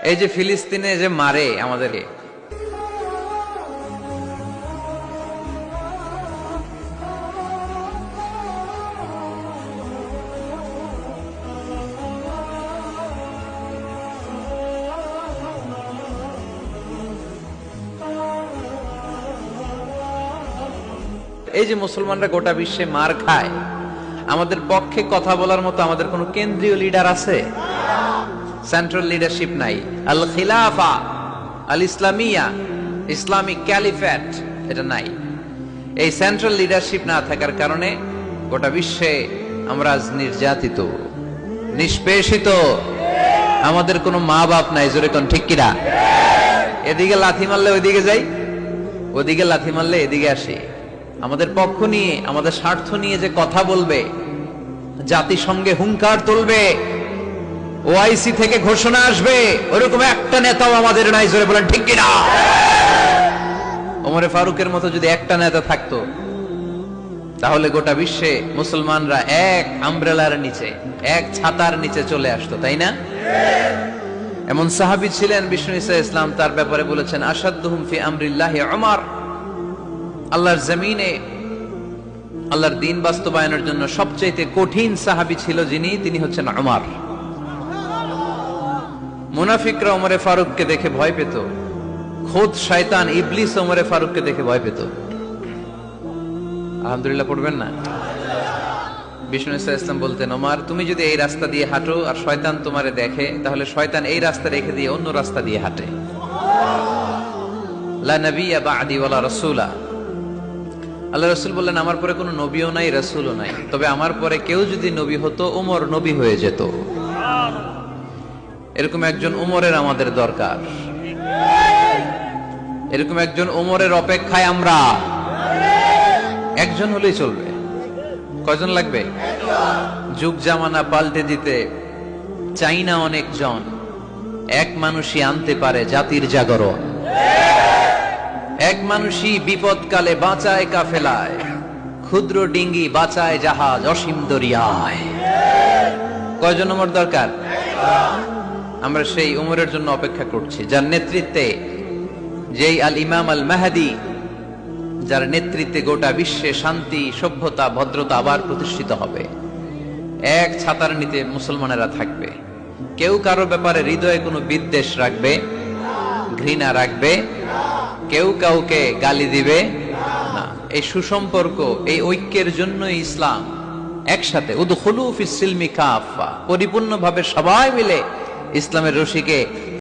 এই যে ফিলিস্তিনে যে মারে আমাদেরকে, এই যে মুসলমানরা গোটা বিশ্বে মার খায়, আমাদের পক্ষে কথা বলার মতো আমাদের কোন কেন্দ্রীয় লিডার আছে? সেন্ট্রাল লিডারশিপ নাই। আল খিলাফা আল ইসলামিয়া, ইসলামিক ক্যালিফেট, এটা নাই। এই সেন্ট্রাল লিডারশিপ না থাকার কারণে গোটা বিশ্বে আমরা আজ নির্যাতিত, নিষ্পেষিত। আমাদের কোনো মা বাপ নাই, জোরে কোন ঠিক কিনা? এদিকে লাথি মারলে ওইদিকে যাই, ওদিকে লাথি মারলে এদিকে আসি। আমাদের পক্ষ নিয়ে, আমাদের স্বার্থ নিয়ে যে কথা বলবে, জাতিসংঘে হুঙ্কার তুলবে, ওআইসি থেকে ঘোষণা আসবে, ওরকম একটা নেতাও আমাদের নাই, জোরে বলেন ঠিক কিনা? ওমরে ফারুকের মতো যদি একটা নেতা থাকতো, তাহলে গোটা বিশ্বে মুসলমানরা এক আমব্রেলার নিচে, এক ছাতার নিচে চলে আসতো, তাই না? এমন সাহাবী ছিলেন বিষ্ণু ঈসা ইসলাম তার ব্যাপারে বলেছেন, আসাদুহুম ফি আমরিল্লাহি উমর। আল্লাহর জমিনে আল্লাহর দ্বীন বাস্তবায়নের জন্য সবচেয়ে কঠিন সাহাবী ছিল যিনি, তিনি হচ্ছেন উমর। মুনাফিকরা ওমরে ফারুককে দেখে ভয় পেত, খোদ শয়তান ইবলিস ওমরে ফারুককে দেখে ভয় পেত। আলহামদুলিল্লাহ পড়বেন না? বিষ্ণু ঈসা ইসলাম বলতেন, ওমর তুমি যদি এই রাস্তা দিয়ে হাঁটো আর শয়তান তোমারে দেখে, তাহলে শয়তান এই রাস্তা রেখে দিয়ে অন্য রাস্তা দিয়ে হাঁটে। লা নবিয়্যা বা'দি ওয়ালা রাসূলা। আল্লাহ রাসূল বললেন, আমার পরে কোনো নবীও নাই, রাসূলও নাই, তবে আমার পরে কেউ যদি নবী হতো, ওমর নবী হয়ে যেত। এরকম একজন ওমরের আমাদের দরকার। এরকম একজন ওমরের অপেক্ষায় আমরা। একজন হলেই চলবে। কয়জন লাগবে? যুগ জামানা পাল্টে দিতে চাই না অনেকজন, এক মানুষই আনতে পারে জাতির জাগরণ। এক মানুষই বিপদকালে বাঁচায় কাফেলায়, ক্ষুদ্র ডিঙ্গি বাঁচায় জাহাজ অসীম দরিয়ায়। কয়জন ওমর দরকার? আমরা সেই উমরের জন্য অপেক্ষা করছি, যার নেতৃত্বে, যেই আল ইমাম আল মাহদি, যার নেতৃত্বে গোটা বিশ্বে শান্তি, সভ্যতা, ভদ্রতা আবার প্রতিষ্ঠিত হবে। এক ছাতার নিচে মুসলমানেরা থাকবে। কেউ কারো ব্যাপারে হৃদয়ে কোনো বিদ্বেষ রাখবে, ঘৃণা রাখবে, কেউ কাউকে গালি দিবে না। এই সুসম্পর্ক, এই ঐক্যের জন্যই ইসলাম একসাথে উদখুলু ফিস সিলমি কাফা, পরিপূর্ণভাবে সবাই মিলে ইসলামের রশিকে